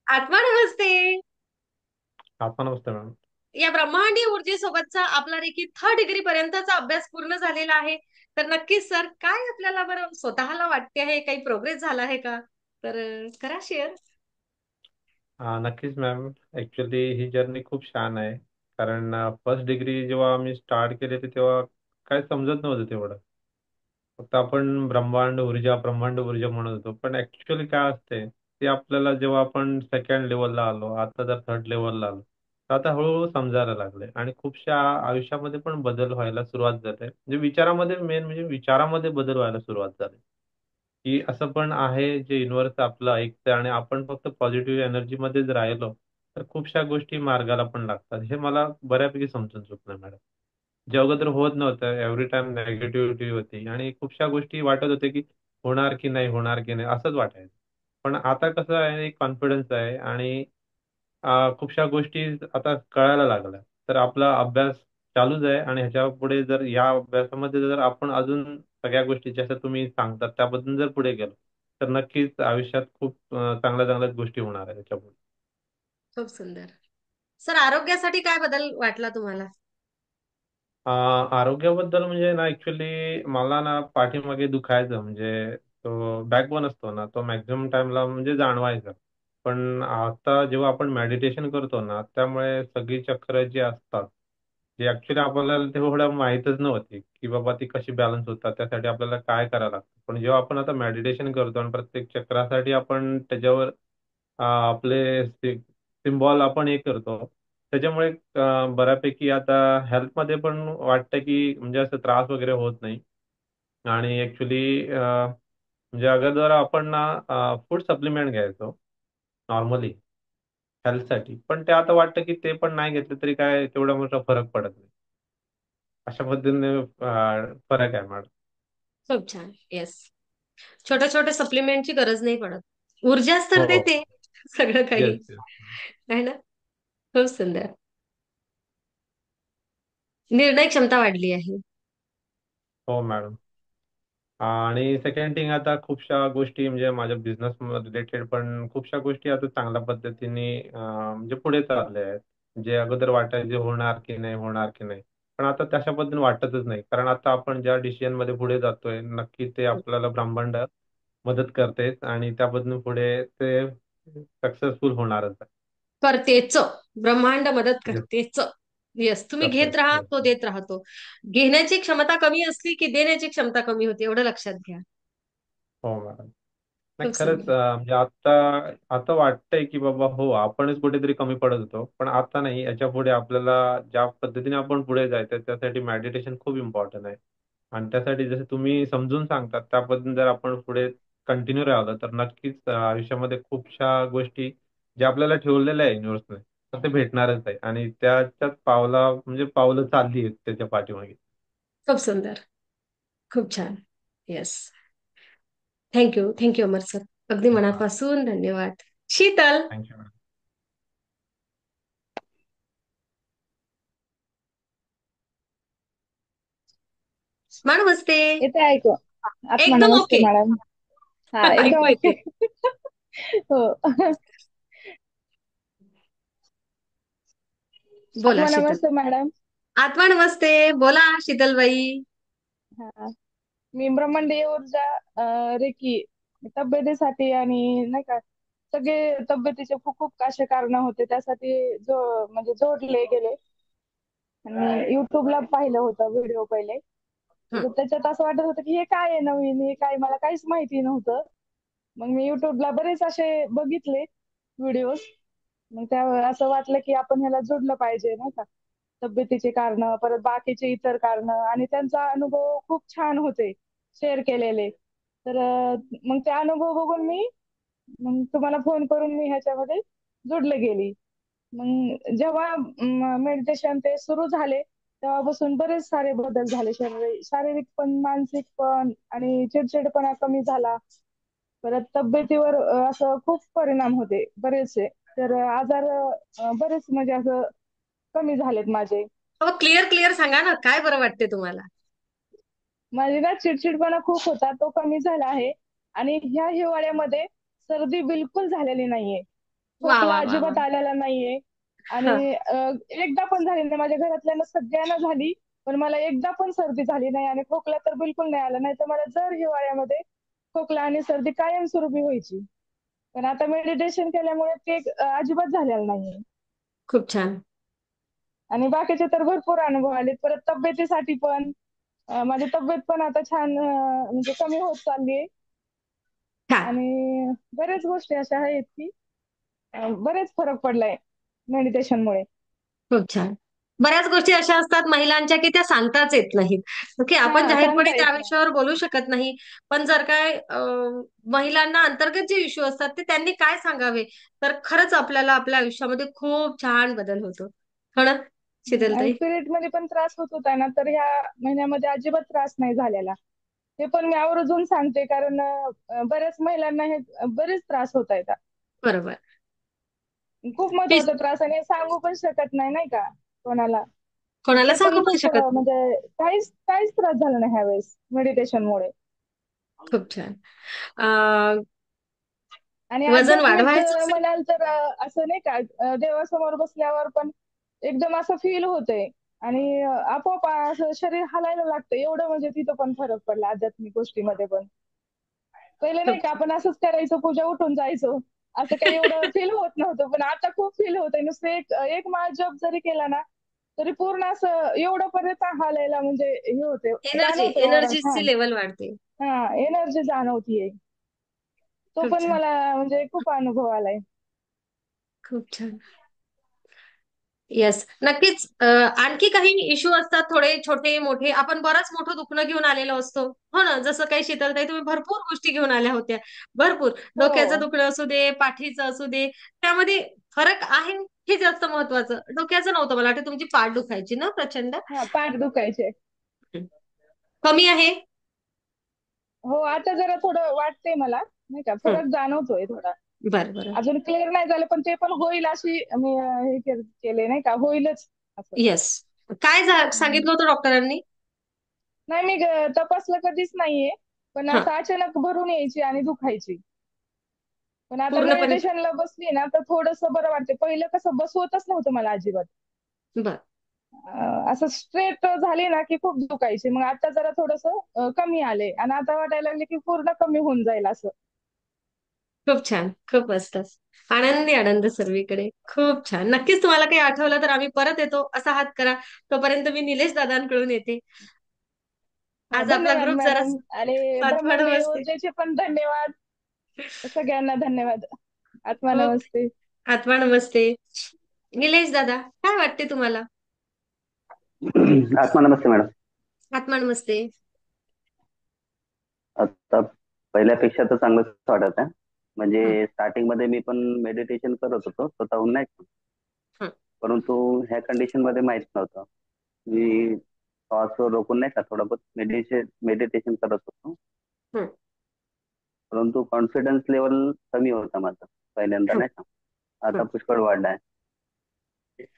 आत्मा नमस्ते. आपण नमस्ते मॅम. या ब्रह्मांडीय ऊर्जेसोबतचा आपला रेकी 3rd डिग्री पर्यंतचा अभ्यास पूर्ण झालेला आहे. तर नक्कीच सर काय आपल्याला बरं स्वतःला वाटते आहे, काही प्रोग्रेस झाला आहे का? तर करा शेअर. नक्कीच मॅम. ॲक्च्युली ही जर्नी खूप छान आहे. कारण फर्स्ट डिग्री जेव्हा आम्ही स्टार्ट केले ते तेव्हा काय समजत नव्हतं तेवढं. फक्त आपण ब्रह्मांड ऊर्जा म्हणत होतो. पण ॲक्च्युअली काय असते ते आपल्याला जेव्हा आपण सेकंड लेवलला आलो, आता जर थर्ड लेवलला आलो, तर आता हळूहळू समजायला लागले आणि खूपशा आयुष्यामध्ये पण बदल व्हायला सुरुवात झाली. म्हणजे विचारामध्ये मेन म्हणजे विचारामध्ये बदल व्हायला सुरुवात झाली. की असं पण आहे जे युनिव्हर्स आपलं ऐकतं आणि आपण फक्त पॉझिटिव्ह एनर्जीमध्येच राहिलो तर खूपशा गोष्टी मार्गाला पण लागतात. हे मला बऱ्यापैकी समजून चुकलं मॅडम. जे अगोदर होत नव्हतं, एव्हरी टाइम नेगेटिव्हिटी होती आणि खूपशा गोष्टी वाटत होते की होणार की नाही, होणार की नाही असंच वाटायचं. पण आता कसं आहे, कॉन्फिडन्स आहे आणि खूपशा गोष्टी आता कळायला लागल्या. तर आपला अभ्यास चालूच आहे आणि ह्याच्या पुढे जर या अभ्यासामध्ये जर आपण अजून सगळ्या गोष्टी जसं तुम्ही सांगतात त्याबद्दल जर पुढे गेलो तर नक्कीच आयुष्यात खूप चांगल्या चांगल्याच गोष्टी होणार आहेत त्याच्यापुढे. खूप सुंदर. सर आरोग्यासाठी काय बदल वाटला तुम्हाला? आरोग्याबद्दल म्हणजे ना ऍक्च्युली मला ना पाठीमागे दुखायचं म्हणजे तो बॅकबोन असतो ना तो मॅक्झिमम टाइमला म्हणजे जाणवायचा. पण आता जेव्हा आपण मेडिटेशन करतो ना त्यामुळे सगळी चक्र जी असतात जे ऍक्च्युली आपल्याला तेवढं माहीतच नव्हती की बाबा ती कशी बॅलन्स होतात त्यासाठी आपल्याला काय करायला लागतं. पण जेव्हा आपण आता मेडिटेशन करतो आणि प्रत्येक चक्रासाठी आपण त्याच्यावर आपले सिम्बॉल आपण हे करतो त्याच्यामुळे बऱ्यापैकी आता हेल्थमध्ये पण वाटतं की म्हणजे असं त्रास वगैरे होत नाही. आणि ऍक्च्युली म्हणजे अगोदर आपण ना फूड सप्लिमेंट घ्यायचो नॉर्मली हेल्थसाठी, पण ते आता वाटतं की ते पण नाही घेतलं तरी काय तेवढा मोठा फरक पडत नाही. अशा पद्धतीने फरक आहे मॅडम. खूप छान. येस. छोट्या छोट्या सप्लिमेंटची गरज नाही पडत. ऊर्जाच हो तर हो. देते सगळं काही. Yes yes. आहे ना? खूप सुंदर. निर्णय क्षमता वाढली आहे. हो मॅडम. आणि सेकंड थिंग आता खूपशा गोष्टी म्हणजे माझ्या बिझनेस रिलेटेड पण खूपशा गोष्टी आता चांगल्या पद्धतीने म्हणजे पुढे चालल्या आहेत. जे अगोदर वाटायचे होणार की नाही, होणार की नाही, पण आता तशा पद्धतीने वाटतच नाही. कारण आता आपण ज्या डिसिजन मध्ये पुढे जातोय नक्की ते आपल्याला ब्रह्मांड मदत करते आणि त्या पद्धतीने पुढे ते सक्सेसफुल होणारच आहे. करतेच. ब्रह्मांड मदत येस. करतेच. येस, तुम्ही करते. घेत राहा, येस. तो देत राहतो. घेण्याची क्षमता कमी असली की देण्याची क्षमता कमी होते, एवढं लक्षात घ्या. हो मॅडम. नाही खूप खरंच सुंदर. म्हणजे आता आता वाटतंय की बाबा हो आपणच कुठेतरी कमी पडत होतो, पण आता नाही. याच्या पुढे आपल्याला ज्या पद्धतीने आपण पुढे जायचं त्यासाठी मेडिटेशन खूप इम्पॉर्टंट आहे. आणि त्यासाठी जसं तुम्ही समजून सांगतात त्या पद्धतीने जर आपण पुढे कंटिन्यू राहिलो तर नक्कीच आयुष्यामध्ये खूपशा गोष्टी ज्या आपल्याला ठेवलेल्या आहे युनिव्हर्सने तर ते भेटणारच आहे आणि त्याच्यात पावला म्हणजे पावलं चालली आहेत त्याच्या पाठीमागे. खूप सुंदर. खूप छान. Yes. Thank you. Thank you Amar sir. अगदी मनापासून धन्यवाद. शीतल. Thank you madam. मा नमस्ते. येते ऐकू. आत्मा एकदम नमस्ते ओके. मॅडम. हा एकदम ऐकू ओके. येते. हो. बोला आत्मा शीतल. नमस्ते मॅडम. आत्मा नमस्ते. बोला शीतलबाई. हा, मी ब्रह्मांडीय ऊर्जा रेकी तब्येतीसाठी आणि नाही का सगळे तब्येतीचे खूप खूप असे कारण होते त्यासाठी म्हणजे जोडले गेले आणि युट्यूबला पाहिलं होतं व्हिडिओ पहिले. हं. तर त्याच्यात असं वाटत होतं की हे काय आहे नवीन, हे काय, मला काहीच माहिती नव्हतं. मग मी युट्यूबला बरेच असे बघितले व्हिडिओज. मग त्या असं वाटलं की आपण ह्याला जोडलं पाहिजे नाही का. तब्येतीचे कारण परत बाकीचे इतर कारण आणि त्यांचा अनुभव खूप छान होते शेअर केलेले. तर मग ते अनुभव बघून मी मग तुम्हाला फोन करून मी ह्याच्यामध्ये जोडले गेली. मग जेव्हा मेडिटेशन ते सुरू झाले तेव्हापासून बरेच सारे बदल झाले. शारीरिक पण मानसिक पण आणि चिडचिडपणा कमी झाला. परत तब्येतीवर असं खूप परिणाम होते बरेचसे. तर आजार बरेच म्हणजे असं कमी झालेत माझे. अहो क्लिअर क्लिअर सांगा ना, काय बरं वाटते तुम्हाला? माझे ना चिडचिडपणा खूप होता तो कमी झाला आहे आणि ह्या हिवाळ्यामध्ये सर्दी बिलकुल झालेली नाहीये. वा खोकला वा वा वा. अजिबात आलेला नाहीये. हा. आणि एकदा पण झाली नाही. माझ्या घरातल्यांना सगळ्यांना झाली, पण मला एकदा पण सर्दी झाली नाही आणि खोकला तर बिलकुल नाही आला. नाही तर मला जर हिवाळ्यामध्ये खोकला आणि सर्दी कायमस्वरूपी व्हायची. पण आता मेडिटेशन केल्यामुळे ते अजिबात झालेलं नाहीये. खूप छान. आणि बाकीचे तर भरपूर अनुभव आले. परत तब्येतीसाठी पण माझी तब्येत पण आता छान म्हणजे कमी होत चालली आहे. छान. आणि बऱ्याच गोष्टी अशा आहेत की बरेच फरक पडलाय मेडिटेशनमुळे. खूप छान. बऱ्याच गोष्टी अशा असतात महिलांच्या की त्या सांगताच येत नाहीत. ओके, आपण हा, जाहीरपणे सांगता त्या येत नाही. विषयावर बोलू शकत नाही. पण जर काय महिलांना अंतर्गत जे इश्यू असतात ते त्यांनी काय सांगावे, तर खरंच आपल्याला आपल्या आयुष्यामध्ये खूप छान बदल होतो. हो ना, आणि शीतलताई? पिरियड मध्ये पण त्रास होत होता ना, तर ह्या महिन्यामध्ये अजिबात त्रास नाही झालेला. हे पण मी आवर्जून सांगते, कारण बऱ्याच महिलांना हे बरेच त्रास होत आहेत. बरोबर. खूप तीच महत्वाचा त्रास, आणि सांगू पण शकत नाही, नाही का, कोणाला. कोणाला ते पण सांगू पण खूप शकत नाही. म्हणजे काहीच काहीच त्रास झाला नाही ह्यावेळेस मेडिटेशनमुळे. खूप छान. अ, आणि वजन आध्यात्मिक वाढवायचं असेल. म्हणाल तर असं नाही का, देवासमोर बसल्यावर पण एकदम असं फील होतंय. आणि आपोआप असं शरीर हलायला लागतं, एवढं म्हणजे तिथं पण फरक पडला आध्यात्मिक गोष्टीमध्ये पण. पहिले नाही खूप का आपण असंच करायचो, पूजा उठून जायचो, असं काही एवढं फील होत नव्हतं. पण आता खूप फील होतंय. नुसतं एक एक माळ जप जरी केला ना, तरी पूर्ण असं एवढं पर्यंत हालायला म्हणजे हे होते, जाणवतंय ओरा एनर्जीची छान. लेवल वाढते. हा, एनर्जी जाणवतीये. तो खूप पण छान. मला म्हणजे खूप अनुभव आलाय. खूप छान. येस, नक्कीच. आणखी काही इश्यू असतात थोडे छोटे मोठे. आपण बरंच मोठं दुखणं घेऊन आलेलो असतो. हो ना, जसं काही शीतलताई तुम्ही भरपूर गोष्टी घेऊन आल्या होत्या. भरपूर. डोक्याचं हो. दुखणं असू दे, पाठीचं असू दे. त्यामध्ये फरक आहे हे जास्त महत्वाचं. डोक्याचं नव्हतं, मला वाटतं तुमची पाठ दुखायची ना प्रचंड? हा, पाठ दुखायचे. कमी आहे? हो, आता जरा थोडं वाटतंय मला, नाही का, हं. फरक जाणवतोय थोडा. बरं, बरं. अजून क्लिअर नाही झालं, पण ते पण होईल अशी मी केले, नाही का, होईलच असं. येस. काय हम्म. सांगितलं होतं डॉक्टरांनी? नाही, मी तपासलं कधीच नाहीये, पण हां. असं अचानक भरून यायची आणि दुखायची. पण आता पूर्णपणे. मेडिटेशनला बसली ना, तर थोडंसं बरं वाटते. पहिलं कसं बसवतच नव्हतं मला अजिबात. बरं. असं स्ट्रेट झाली ना की खूप दुखायची. मग आता जरा थोडंसं कमी आले, आणि आता वाटायला लागले की पूर्ण कमी होऊन जाईल असं. खूप छान. खूप मस्त. आनंदी आनंद सर्वीकडे. खूप छान. नक्कीच तुम्हाला काही आठवलं तर आम्ही परत येतो, असा हात करा. तोपर्यंत मी निलेश दादांकडून येते. हा, आज आपला धन्यवाद ग्रुप जरा मॅडम. आणि सातवड ब्रह्मांड बसते. ऊर्जेचे पण धन्यवाद. सगळ्यांना धन्यवाद. आत्मा खूप नमस्ते. आत्मा नमस्ते. निलेश दादा, काय वाटते तुम्हाला? आत्मा नमस्ते मॅडम. आत्मा नमस्ते. आता पहिल्यापेक्षा तर चांगलंच वाटत आहे. हं, म्हणजे स्टार्टिंग मध्ये मी पण मेडिटेशन करत होतो स्वतःहून, नाही का. हं, परंतु ह्या कंडिशन मध्ये माहित नव्हतं. मी श्वास रोखून, नाही का, थोडं बहुत मेडिटेशन करत होतो. हं, परंतु कॉन्फिडन्स लेवल कमी होता माझा पहिल्यांदा, हं, नाही का. आता हं, पुष्कळ वाढलाय.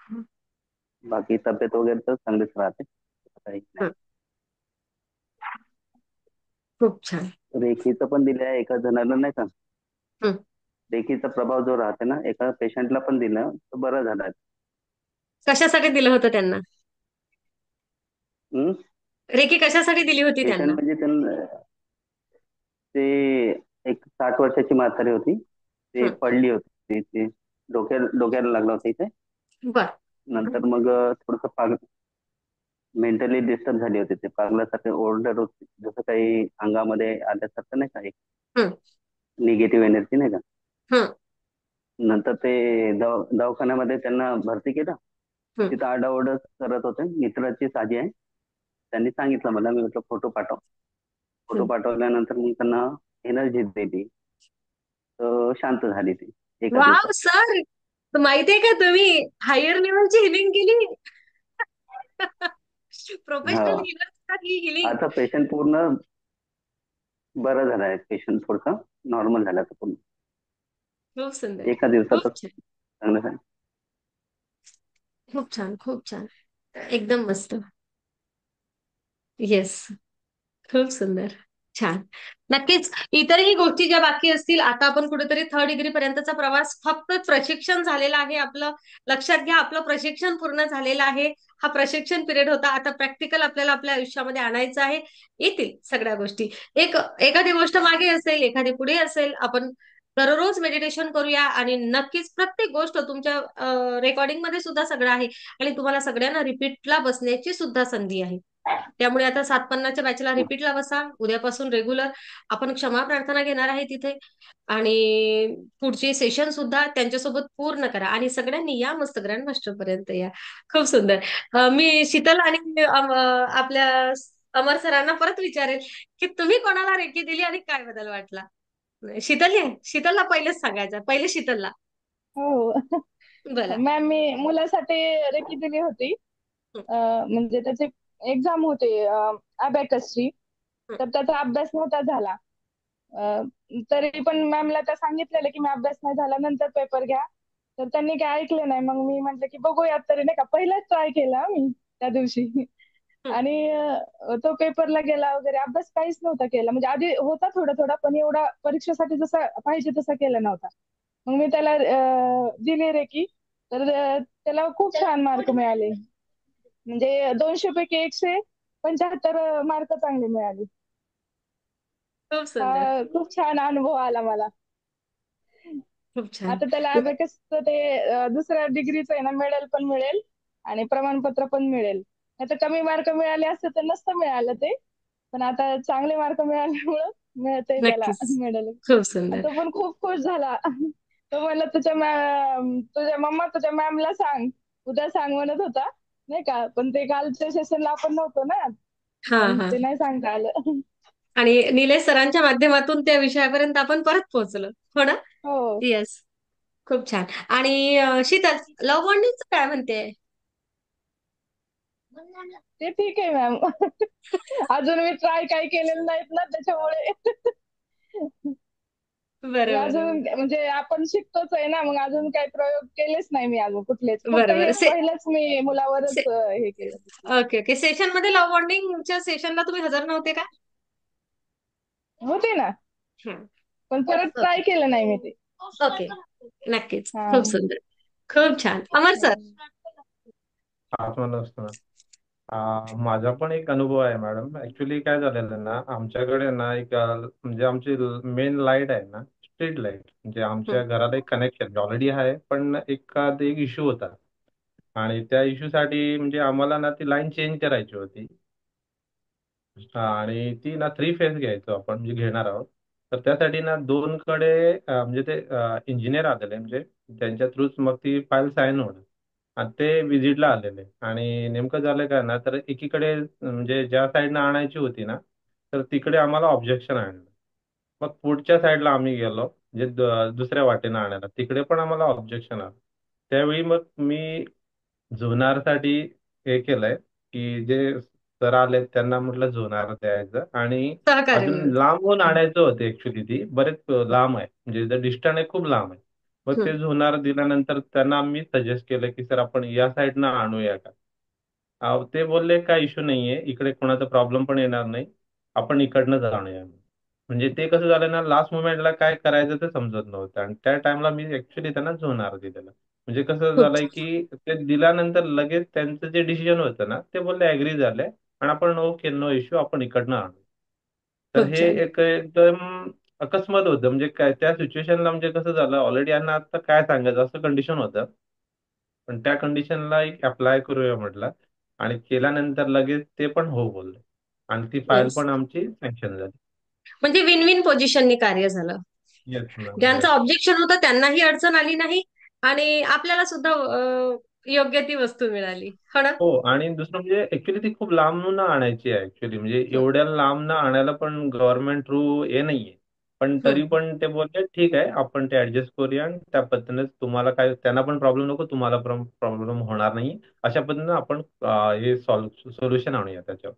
हं, बाकी तब्येत वगैरे तर चांगलीच राहते, असं काही नाही. हं. खूप छान. रेखीचं पण दिलं आहे एका जणाला, नाही का. हं. रेखीचा प्रभाव जो राहते ना, एका पेशंटला पण दिलं तर बरं झालं. कशासाठी दिलं होतं त्यांना? रेकी कशासाठी दिली होती पेशंट त्यांना? म्हणजे त्यांना, ते एक 60 वर्षाची म्हातारी होती. ते हं. पडली होती, ते डोक्याला लागला होता इथे. बरं. हं, नंतर मग थोडस मेंटली डिस्टर्ब झाली होती. ते पागलासारखे ओरडत होती, जसं काही अंगामध्ये आल्यासारखं, नाही का, हं, निगेटिव्ह एनर्जी, नाही का. हं, नंतर ते दवाखान्यामध्ये त्यांना भरती केलं. हं, तिथं आरडाओरड करत होते. मित्राची साजी आहे, त्यांनी सांगितलं मला. मी म्हटलं फोटो पाठव. फोटो हं. पाठवल्यानंतर मग त्यांना एनर्जी दिली, तर शांत झाली ती एका दिवसात. वाव सर, माहितीये का तुम्ही हायर लेवलची हिलिंग केली? हा, प्रोफेशनल हिलर ही हिलिंग. आता पेशंट पूर्ण बरं झालाय. पेशंट थोडसा नॉर्मल झाला आता पूर्ण खूप सुंदर. एका खूप दिवसातच. छान. चांगलं झालं. खूप छान. खूप छान. एकदम मस्त. येस. खूप सुंदर. छान. नक्कीच. इतरही गोष्टी ज्या बाकी असतील, आता आपण कुठेतरी 3rd डिग्री पर्यंतचा प्रवास फक्त प्रशिक्षण झालेलं आहे आपलं. लक्षात घ्या, आपलं प्रशिक्षण पूर्ण झालेलं आहे. हा प्रशिक्षण पिरियड होता. आता प्रॅक्टिकल आपल्याला आपल्या आयुष्यामध्ये आणायचं आहे. येतील सगळ्या गोष्टी. एखादी गोष्ट मागे असेल, एखादी पुढे असेल. आपण दररोज मेडिटेशन करूया आणि नक्कीच प्रत्येक गोष्ट तुमच्या रेकॉर्डिंग मध्ये सुद्धा सगळं आहे आणि तुम्हाला सगळ्यांना रिपीटला बसण्याची सुद्धा संधी आहे. त्यामुळे आता 750च्या बॅचला रिपीटला बसा. उद्यापासून रेग्युलर आपण क्षमा प्रार्थना घेणार आहे तिथे आणि पुढचे सेशन सुद्धा त्यांच्यासोबत पूर्ण करा आणि सगळ्यांनी या मस्त ग्रँड मास्टर पर्यंत या. खूप सुंदर. मी शीतल आणि आपल्या अमर सरांना परत विचारेल की तुम्ही कोणाला रेकी दिली आणि काय बदल वाटला. शीतलला पहिलेच सांगायचं, पहिले शीतलला. हो. बोला. मॅम, मी मुलासाठी रेकी दिली होती. हं, म्हणजे त्याची एक्झाम होती अबॅकसची. हं, तर त्याचा अभ्यास नव्हता झाला. अ, तरी पण मॅमला त्या सांगितलेलं की मी अभ्यास नाही झाला, नंतर पेपर घ्या. तर त्यांनी काय ऐकलं नाही. मग मी म्हटलं की बघूयात तरी, नाही का, पहिलाच ट्राय केला मी त्या दिवशी. हं. आणि तो पेपरला गेला वगैरे, अभ्यास काहीच नव्हता केला. म्हणजे आधी होता थोडा थोडा, पण एवढा परीक्षेसाठी जसा पाहिजे तसा केला नव्हता. मग मी त्याला दिली रे की, तर त्याला खूप छान मार्क मिळाले. म्हणजे 200 पैकी 175 मार्क चांगले मिळाले. खूप सुंदर. हा खूप छान अनुभव आला मला. खूप छान. आता त्याला अबॅकसचं ते दुसऱ्या डिग्रीचं आहे ना, मेडल पण मिळेल आणि प्रमाणपत्र पण मिळेल. आता कमी मार्क मिळाले असते तर नसतं मिळालं ते, पण आता चांगले मार्क मिळाल्यामुळं मिळतंय त्याला नक्कीच. मेडल. खूप सुंदर. तो पण खूप खुश झाला. तो म्हणला तुझ्या मम्मा तुझ्या मॅमला सांग, उद्या सांग म्हणत होता, नाही का. पण ते कालच्या सेशनला आपण नव्हतो ना, हा मग हा. ते नाही सांगता आलं. आणि निलेश सरांच्या माध्यमातून त्या विषयापर्यंत आपण परत पोहोचलो. हो ना? हो. येस. खूप छान. आणि शीतल, लव्ह बॉन्डिंगचं काय म्हणते? ते ठीक आहे मॅम. अजून मी ट्राय काही केलेलं नाहीत ना, त्याच्यामुळे. मी बरोबर अजून, बरोबर. म्हणजे आपण शिकतोच आहे ना, मग अजून काही प्रयोग केलेच नाही मी अजून कुठलेच. फक्त बरोबर. हे पहिलंच मी मुलावरच हे केलं. Okay okay. सेशन मध्ये लव्ह बॉन्डिंगच्या सेशनला तुम्ही हजर नव्हते का? होते ना, हं. पण परत ट्राय ओके केलं नाही मी ते. ओके. नक्कीच. हा. खूप सुंदर. खूप छान. अमर सर. हाच म्हणलं असतं ना. माझा पण एक अनुभव आहे मॅडम. ऍक्च्युली काय झालेलं ना, आमच्याकडे ना एक म्हणजे आमची मेन लाईट आहे ना, स्ट्रीट लाईट, म्हणजे हं. आमच्या घराला एक कनेक्शन ऑलरेडी आहे, पण एक इश्यू होता आणि त्या इश्यूसाठी म्हणजे आम्हाला ना ती लाईन चेंज करायची होती. हा, आणि ती ना 3 फेज घ्यायचो आपण, म्हणजे घेणार आहोत. तर त्यासाठी ना दोन कडे म्हणजे ते इंजिनियर आलेले, म्हणजे त्यांच्या थ्रूच मग ती फाईल साईन होणार. आणि ते व्हिजिटला आलेले आणि नेमकं झालं काय ना, तर एकीकडे म्हणजे ज्या साईडनं आणायची होती ना, तर तिकडे आम्हाला ऑब्जेक्शन आणलं. मग पुढच्या साईडला आम्ही गेलो, म्हणजे दुसऱ्या वाटेनं आणायला, तिकडे पण आम्हाला ऑब्जेक्शन आलं. त्यावेळी मग मी झोनारसाठी हे केलंय, की जे सर आले त्यांना म्हटलं झोनार द्यायचं, आणि सहकार्य अजून मिळून. लांबून हं. आणायचं होतं. ऍक्च्युली ती बरेच लांब आहे, म्हणजे डिस्टन्स आहे खूप लांब आहे. मग हं. ते झोनार दिल्यानंतर त्यांना मी सजेस्ट केलं की सर आपण या साईडनं आणूया का. ते बोलले काय इश्यू नाहीये, इकडे कोणाचा प्रॉब्लेम पण येणार नाही, आपण इकडनं आणूया. म्हणजे ते कसं झालं ना, लास्ट मोमेंटला काय करायचं ते समजत नव्हतं, आणि त्या टाइमला मी ऍक्च्युली त्यांना झोनार दिलेलं. म्हणजे कसं खूप झालंय की ते दिल्यानंतर लगेच त्यांचं जे डिसिजन होतं ना, ते बोलले ऍग्री झाले, आणि आपण ओके, नो इश्यू, आपण इकडनं आणू. तर खूप हे छान. एक एकदम अकस्मात होतं, म्हणजे काय त्या सिच्युएशनला, म्हणजे कसं झालं, ऑलरेडी यांना आता काय सांगायचं असं कंडिशन होतं. पण त्या कंडिशनला एक अप्लाय करूया म्हटलं, आणि केल्यानंतर लगेच ते पण हो बोलले, आणि ती फाईल येस. पण आमची सँक्शन झाली. म्हणजे विन विन पोझिशननी कार्य झालं. येस मॅम, ज्यांचं येस. ऑब्जेक्शन होतं त्यांनाही अडचण आली नाही आणि आपल्याला सुद्धा योग्य ती वस्तू मिळाली. हो ना? हो, आणि दुसरं म्हणजे ऍक्च्युली ती खूप लांबून आणायची आहे ऍक्च्युली, म्हणजे हं. एवढ्या लांबनं आणायला पण गव्हर्नमेंट थ्रू हे नाहीये. पण तरी हं. पण ते बोलले ठीक आहे, आपण ते ऍडजस्ट करूया, आणि त्या पद्धतीनेच तुम्हाला काय, त्यांना पण प्रॉब्लेम नको, तुम्हाला पण प्रॉब्लेम होणार नाही, अशा पद्धतीनं आपण हे सोल्युशन आणूया त्याच्यावर.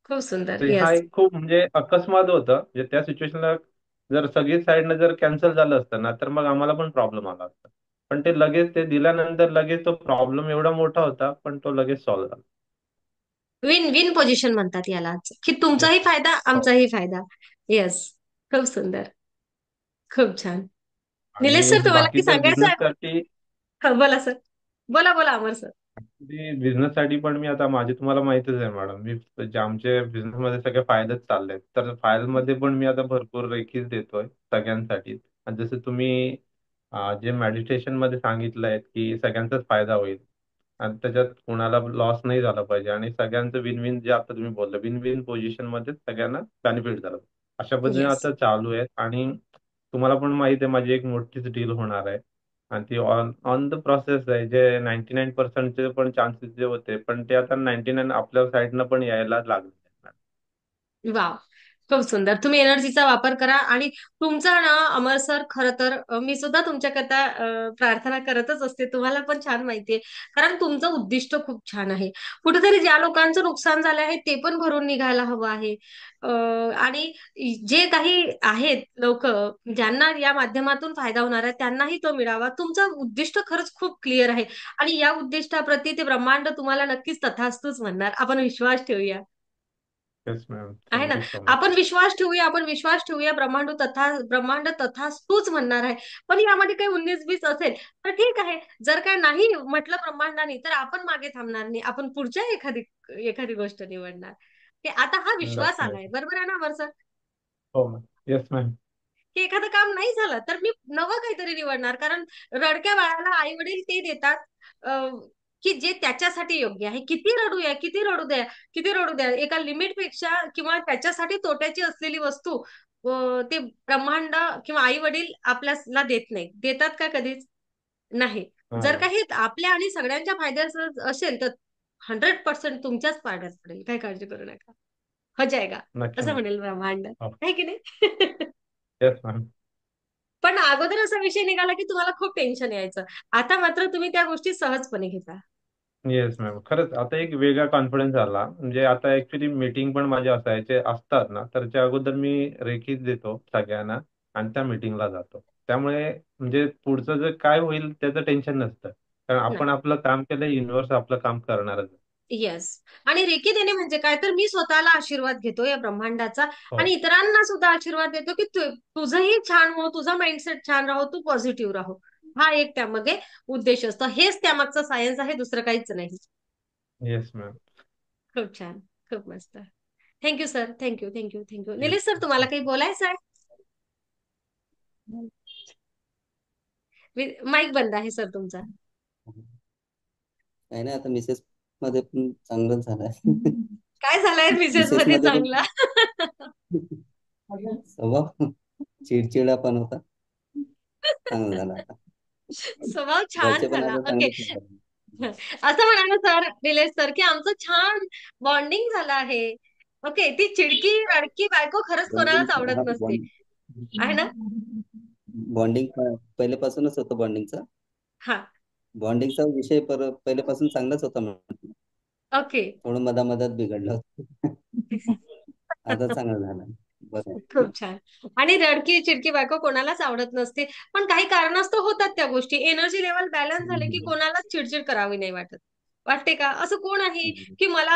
खूप सुंदर. तर हा येस. एक खूप म्हणजे अकस्मात होतं, म्हणजे त्या सिच्युएशनला जर सगळी साईडनं जर कॅन्सल झालं असतं ना, तर मग आम्हाला पण प्रॉब्लेम आला असता. पण ते लगेच ते दिल्यानंतर लगेच तो प्रॉब्लेम एवढा मोठा होता, पण तो लगेच सॉल्व्ह झाला. विन विन पोझिशन म्हणतात यालाच, की येस. तुमचाही फायदा हो. आमचाही फायदा. येस. खूप सुंदर. खूप छान. निलेश आणि सर, तुम्हाला काही बाकीच्या सांगायचं आहे? बिझनेससाठी हा, बोला सर. बोला बोला अमर सर. बिझनेससाठी पण मी आता माझे तुम्हाला माहितच आहे मॅडम, मी जे आमचे बिझनेसमध्ये सगळे फायदेच चालले तर फायद्यामध्ये पण मी आता भरपूर रेखीच देतोय सगळ्यांसाठी. आणि जसं तुम्ही जे मेडिटेशन मध्ये सांगितलंय की सगळ्यांचाच फायदा होईल आणि त्याच्यात कोणाला लॉस नाही झाला पाहिजे आणि सगळ्यांचं विन विन, जे आता तुम्ही बोलला विन विन पोझिशन मध्ये सगळ्यांना बेनिफिट झालं, अशा पद्धतीने येस. आता चालू आहे. आणि तुम्हाला पण माहिती आहे माझी एक मोठीच डील होणार आहे आणि ती ऑन ऑन द प्रोसेस आहे. जे 99% पण चान्सेस जे होते पण ते आता 99 आपल्या साईडनं पण यायला लागले. वाव. खूप सुंदर. तुम्ही एनर्जीचा वापर करा आणि तुमचा ना अमर सर, खरं तर मी सुद्धा तुमच्याकरता प्रार्थना करतच असते. तुम्हाला पण छान माहितीये, कारण तुमचं उद्दिष्ट खूप छान आहे. कुठेतरी ज्या लोकांचं नुकसान झालं आहे ते पण भरून निघायला हवं आहे. आणि जे काही आहेत लोक ज्यांना या माध्यमातून फायदा होणार आहे त्यांनाही तो मिळावा. तुमचं उद्दिष्ट खरंच खूप क्लिअर आहे आणि या उद्दिष्टाप्रती ते ब्रह्मांड तुम्हाला नक्कीच तथास्तूच म्हणणार. आपण विश्वास ठेवूया. येस मॅम, आहे ना. Thank you so much. आपण विश्वास ठेवूया, आपण विश्वास ठेवूया. ब्रह्मांड तथास्तूच म्हणणार आहे. पण यामध्ये काही 19-20 असेल तर ठीक आहे. जर काय नाही म्हटलं ब्रह्मांडाने तर आपण मागे थांबणार नाही. आपण पुढच्या एखादी एखादी गोष्ट निवडणार. की आता हा विश्वास आलाय, डेफिनेटली. बरोबर आहे ना वरचा? हो मॅम. Yes ma'am. की एखादं काम नाही झालं तर मी नवं काहीतरी निवडणार. कारण रडक्या बाळाला आई वडील ते देतात की जे त्याच्यासाठी योग्य आहे. किती रडूया, किती रडू द्या, किती रडू द्या, एका लिमिट पेक्षा किंवा त्याच्यासाठी तोट्याची असलेली वस्तू ते ब्रह्मांड किंवा आई वडील आपल्याला देत नाही. देतात का कधीच? नाही. जर हा. काही आपल्या आणि सगळ्यांच्या फायद्याचं असेल तर 100% तुमच्याच पारड्यात पडेल. काही काळजी करू नका. हो जाएगा. नक्की असं मॅम. म्हणेल ब्रह्मांड. हो. आहे की नाही? Yes ma'am. पण अगोदर असा विषय निघाला की तुम्हाला खूप टेन्शन यायचं. आता मात्र तुम्ही त्या गोष्टी सहजपणे घेता. येस मॅम, खरंच आता एक वेगळा कॉन्फिडन्स आला. म्हणजे आता ऍक्च्युली मीटिंग पण माझे असायचे असतात ना, तर त्या अगोदर मी रेखीच देतो सगळ्यांना आणि त्या मीटिंगला जातो. त्यामुळे म्हणजे पुढचं जे काय होईल त्याचं टेन्शन नसतं, कारण आपण नाही. आपलं काम केलं, युनिव्हर्स आपलं काम करणारच आहे. येस. आणि रेकी देणे म्हणजे काय, तर मी स्वतःला आशीर्वाद घेतो या ब्रह्मांडाचा हो. आणि इतरांना सुद्धा आशीर्वाद देतो की तुझंही छान हो, तुझा माइंडसेट छान राहो, तू पॉझिटिव्ह राहो. हा एक त्यामध्ये उद्देश असतो. हेच त्यामागचं सायन्स आहे, दुसरं काहीच नाही. Yes ma'am. खूप छान. खूप मस्त. Thank you sir. Thank you, thank you, thank you. Yes. Nilesh sir, तुम्हाला काही बोलायचं आहे? माईक बंद आहे सर तुमचा. काही नाही, आता मिसेस मध्ये पण चांगलंच झालंय. काय झालंय मिसेस मिसेस मध्ये मध्ये पण चांगला? स्वभाव चिडचिडा पण होता, चांगला झाला आता. स्वभाव छान घरचे पण झाला. आता ओके. चांगलेच आहेत. असं म्हणा ना सर, निलेश सर, की आमचं छान बॉन्डिंग झालं आहे. ओके. ती चिडकी रडकी बायको खरंच कोणालाच आवडत बॉन्डिंग नसते. आहे ना? बॉन्डिंग पहिल्यापासूनच होतं बॉन्डिंगचा. हा. बॉन्डिंगचा विषय पहिल्यापासून चांगलाच होता म्हटलं. ओके. थोडं मधामधात बिघडलं होतं. आता चांगलं झालं. बरं आहे. खूप छान. आणि रडकी चिडकी बायको कोणालाच आवडत नसते. पण काही कारणास्तव होतात त्या गोष्टी. एनर्जी लेवल बॅलन्स झाले की कोणालाच चिडचिड करावी नाही वाटत. वाटते का? असं कोण आहे की मला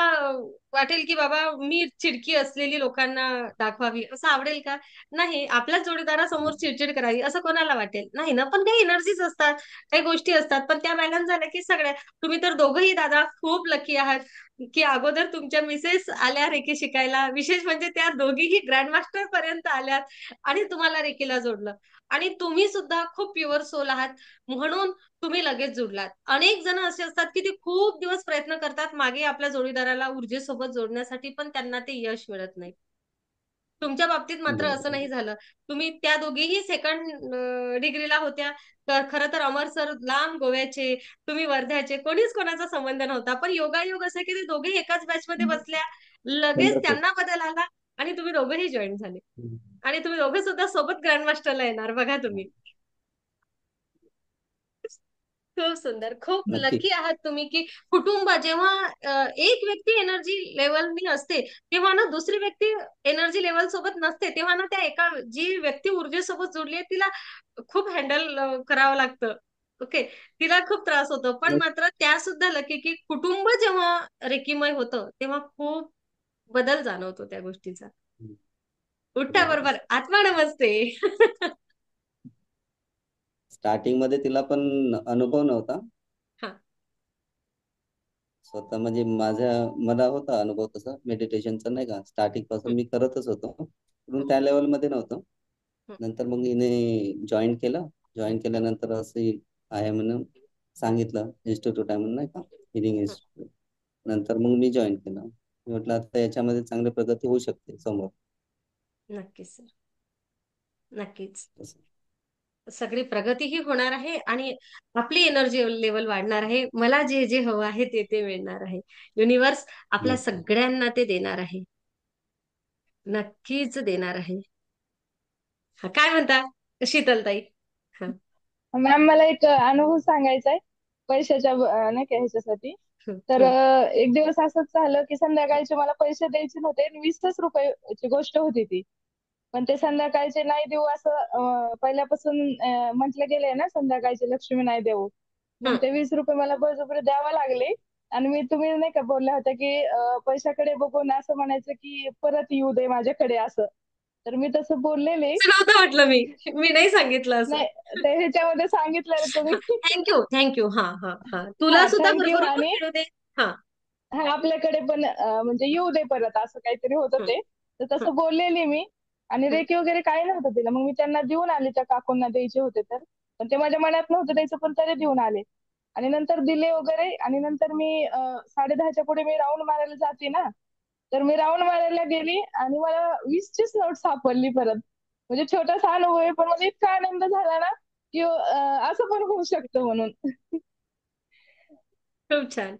वाटेल की बाबा मी चिडकी असलेली लोकांना दाखवावी, असं आवडेल का? नाही. आपल्याच जोडीदारासमोर चिडचिड करावी असं कोणाला वाटेल? नाही ना. पण काही एनर्जीज असतात, काही गोष्टी असतात. पण त्या बॅलन्स झाल्या की सगळ्या. तुम्ही तर दोघंही दादा खूप लकी आहात की अगोदर तुमच्या मिसेस आल्या रेकी शिकायला. विशेष म्हणजे त्या दोघीही ग्रँडमास्टर पर्यंत आल्यात आणि तुम्हाला रेकीला जोडलं. आणि तुम्ही सुद्धा खूप प्युअर सोल आहात म्हणून तुम्ही लगेच जुडलात. अनेक जण असे असतात की ते खूप दिवस प्रयत्न करतात मागे आपल्या जोडीदाराला ऊर्जेसोबत जोडण्यासाठी, पण त्यांना ते यश मिळत नाही. तुमच्या बाबतीत मात्र असं नाही बरोबर. झालं. तुम्ही त्या दोघीही सेकंड डिग्रीला होत्या. तर खरं तर अमर सर लांब गोव्याचे, तुम्ही वर्ध्याचे, कोणीच कोणाचा संबंध नव्हता. पण योगायोग असं की ते दोघे एकाच बॅच मध्ये बसल्या, लगेच चंद्रपूर. त्यांना बदल आला आणि तुम्ही दोघेही जॉईन झाले. आणि तुम्ही दोघे सुद्धा सोबत ग्रँड मास्टरला येणार बघा तुम्ही. खूप सुंदर. खूप नक्की. लकी आहात तुम्ही की कुटुंब जेव्हा एक व्यक्ती एनर्जी लेवलनी असते तेव्हा ना दुसरी व्यक्ती एनर्जी लेवल सोबत नसते, तेव्हा ना त्या एका जी व्यक्ती ऊर्जेसोबत जोडली आहे तिला खूप हँडल करावं लागतं. ओके. तिला खूप त्रास होतो. पण मात्र त्या सुद्धा लकी की कुटुंब जेव्हा रेकीमय होतं तेव्हा खूप बदल जाणवतो त्या गोष्टीचा. उठता बरोबर आत्मा नमस्ते. स्टार्टिंग मध्ये तिला पण अनुभव नव्हता हा स्वतः, म्हणजे मला होता अनुभव तसा मेडिटेशनचा, नाही का. स्टार्टिंग पासून हं, मी करतच होतो, हं, पण त्या लेवल मध्ये नव्हतं. हं, नंतर मग हिने जॉईन केलं. जॉईन केल्यानंतर असं आहे म्हणून सांगितलं, इन्स्टिट्यूट आहे म्हणून, नाही का, हिलिंग हं. इन्स्टिट्यूट. नंतर मग मी जॉईन केलं. मी म्हटलं आता याच्यामध्ये चांगली प्रगती होऊ शकते समोर. नक्कीच सर, नक्कीच. तसं. सगळी प्रगतीही होणार आहे आणि आपली एनर्जी लेवल वाढणार आहे. मला जे जे हवं आहे ते ते मिळणार आहे. युनिव्हर्स आपल्या नक्की. सगळ्यांना ते देणार आहे. नक्कीच देणार आहे. हा, काय म्हणता शीतलताई? हा, मॅम मला एक अनुभव सांगायचा आहे पैशाच्या नाही का ह्याच्यासाठी. हं, तर हं, एक दिवस असंच झालं की संध्याकाळचे मला पैसे द्यायचे नव्हते आणि 20च रुपयाची गोष्ट होती ती. पण ते संध्याकाळचे नाही देऊ असं पहिल्यापासून म्हटलं गेलंय ना, संध्याकाळचे लक्ष्मी नाही देऊ. मग हं. ते 20 रुपये मला बळजबरी द्यावा लागले. आणि तुम्ही नाही का बोलल्या होत्या की पैशाकडे बघून असं म्हणायचं की परत येऊ दे माझ्याकडे असं. तर मी तसं बोललेले. असं नव्हतं म्हटलं मी. मी नाही सांगितलं असं. नाही, ते ह्याच्यामध्ये सांगितलं तुम्ही. Thank you, thank you. हा हा हा, तुला हा, सुद्धा थँक्यू. भरभरून आणि मिळू दे. हा. हा, आपल्याकडे पण म्हणजे येऊ दे परत असं काहीतरी होतं हं, ते. तर हं, तसं बोललेली मी. आणि हं, रेकी वगैरे काही नव्हतं दिलं, मग मी त्यांना देऊन आले, त्या काकूंना द्यायचे होते तर. पण ते माझ्या मनात नव्हतं द्यायचं, पण तरी देऊन आले. आणि नंतर दिले वगैरे. आणि नंतर मी 10:30च्या पुढे मी राऊंड मारायला जाते ना. तर मी राऊंड मारायला गेली आणि मला 20चीच नोट सापडली परत. म्हणजे छोटासा अनुभव आहे, पण मला इतका आनंद झाला ना की असं पण होऊ शकतं म्हणून. खूप छान.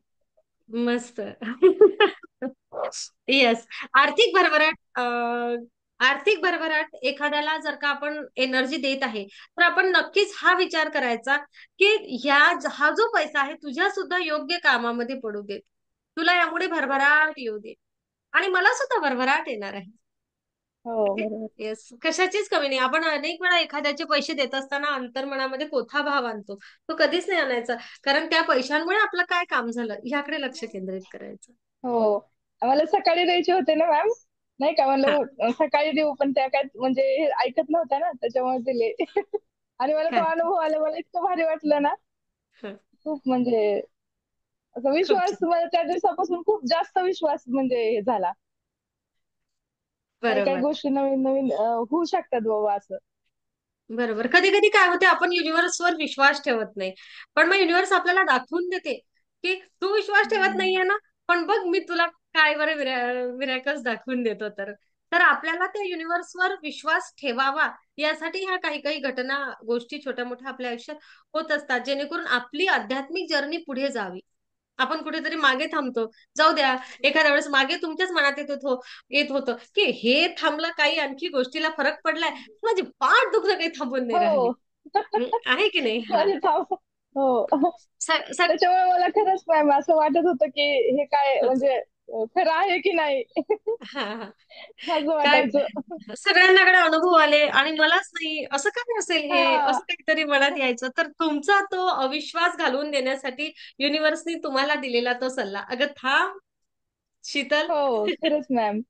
मस्त. येस. आर्थिक भरभराट आर्थिक भरभराट एखाद्याला जर का आपण एनर्जी देत आहे, तर आपण नक्कीच हा विचार करायचा की हा जो पैसा आहे तुझ्या सुद्धा योग्य कामामध्ये पडू देत. तुला यामुळे भरभराट येऊ दे आणि मला सुद्धा भरभराट येणार आहे. हो, बरोबर. येस, कशाचीच कमी नाही. आपण अनेक वेळा एखाद्याचे पैसे देत असताना अंतर्मनामध्ये कोठा भाव आणतो. तो कधीच नाही आणायचा. कारण त्या पैशांमुळे आपलं काय काम झालं याकडे लक्ष केंद्रित करायचं. हो, मला सकाळी द्यायचे होते ना मॅम. नाही का, हा, म्हणलं सकाळी देऊ, पण त्या काय म्हणजे हे ऐकत नव्हत्या ना, त्याच्यामुळे दिले. आणि मला तो काय अनुभव आला, मला इतकं भारी वाटलं ना. हा, खूप म्हणजे असा खूप विश्वास, छान. मला त्या दिवसापासून खूप जास्त विश्वास म्हणजे हे झाला. काही काही बरोबर. गोष्टी नवीन नवीन होऊ शकतात बाबा असं. बरोबर. कधी कधी काय होते, आपण युनिव्हर्सवर विश्वास ठेवत नाही, पण मग युनिव्हर्स आपल्याला दाखवून देते की तू विश्वास ठेवत हम्म. नाहीये ना, पण बघ मी तुला काय बरं मिरॅकल्स दाखवून देतो. तर आपल्याला त्या युनिव्हर्सवर विश्वास ठेवावा यासाठी ह्या काही काही घटना, गोष्टी छोट्या मोठ्या आपल्या आयुष्यात होत असतात, जेणेकरून आपली आध्यात्मिक जर्नी पुढे जावी. आपण कुठेतरी मागे थांबतो. जाऊ द्या, एखाद्या वेळेस मागे तुमच्याच मनात येत होतं की हे थांबलं, काही आणखी गोष्टीला फरक पडलाय, माझी पाठ दुखणं काही थांबून नाही राहिली. हो. आहे की नाही? हा. माझे थांब. हो. स- स- त्याच्यामुळे मला खरंच मॅम असं वाटत होतं की हे काय म्हणजे खरं आहे की नाही. हा हा. असं काय, वाटायचं. सगळ्यांकडे अनुभव आले आणि मलाच नाही, असं काय असेल हे, हा. असं काहीतरी मनात यायचं. तर तुमचा तो अविश्वास घालवून देण्यासाठी युनिव्हर्सने तुम्हाला दिलेला तो सल्ला, अगं थांब शीतल. हो, खरंच मॅम.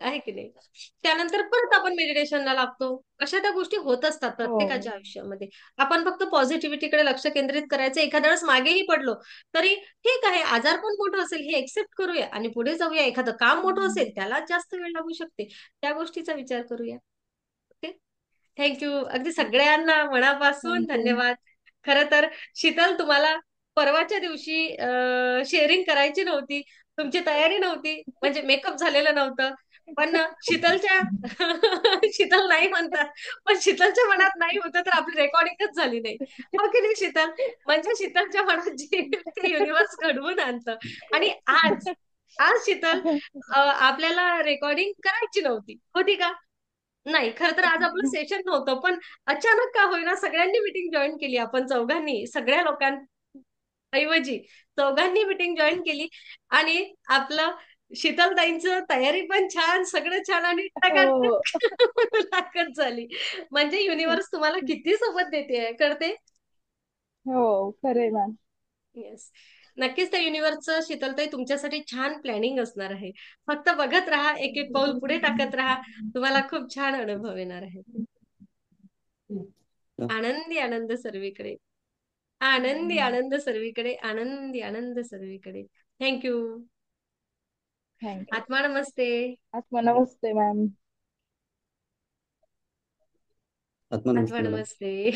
आहे की नाही? त्यानंतर परत आपण मेडिटेशनला लागतो. अशा त्या गोष्टी होत असतात हो. प्रत्येकाच्या आयुष्यामध्ये. आपण फक्त पॉझिटिव्हिटीकडे लक्ष केंद्रित करायचं. एखाद्या वेळेस मागेही पडलो तरी ठीक आहे, आजार पण मोठं असेल हे एक्सेप्ट करूया आणि पुढे जाऊया. एखादं काम मोठं हम्म. असेल त्याला जास्त वेळ लागू शकते, त्या गोष्टीचा विचार करूया. ओके. थँक्यू. अगदी सगळ्यांना मनापासून थँक्यू. धन्यवाद. खरं तर शीतल, तुम्हाला परवाच्या दिवशी शेअरिंग करायची नव्हती, तुमची तयारी नव्हती, म्हणजे मेकअप झालेलं नव्हतं. पण शीतलच्या शीतल नाही म्हणतात, पण शीतलच्या मनात नाही होतं तर आपली रेकॉर्डिंगच झाली नाही. हो की नाही शीतल? म्हणजे शीतलच्या मनात जे ते युनिव्हर्स घडवून आणतं. आणि आज आज शीतल, आपल्याला रेकॉर्डिंग करायची नव्हती, होती का? नाही, खरं तर आज आपलं सेशन नव्हतं, पण अचानक का होईना सगळ्यांनी मीटिंग जॉईन केली. आपण चौघांनी, सगळ्या लोकांऐवजी चौघांनी मीटिंग जॉईन केली आणि आपलं शीतलताईंचं तयारी पण छान, सगळं छान आणि हो. टकाटक मुलाखत झाली. म्हणजे युनिव्हर्स तुम्हाला किती सोबत देते कळते. हो, खरंय मॅम. येस. नक्कीच त्या युनिव्हर्सचं शीतलताई तुमच्यासाठी छान प्लॅनिंग असणार आहे. फक्त बघत राहा, एक एक पाऊल पुढे टाकत राहा, तुम्हाला खूप छान अनुभव येणार आहे. आनंदी आनंद सर्वीकडे, आनंदी आनंद सर्वीकडे, आनंदी आनंद सर्वीकडे. थँक्यू. थँक्यू. आत्मा नमस्ते. आत्मा नमस्ते मॅम. आत्मा आत्मा नमस्ते मॅडम. नमस्ते.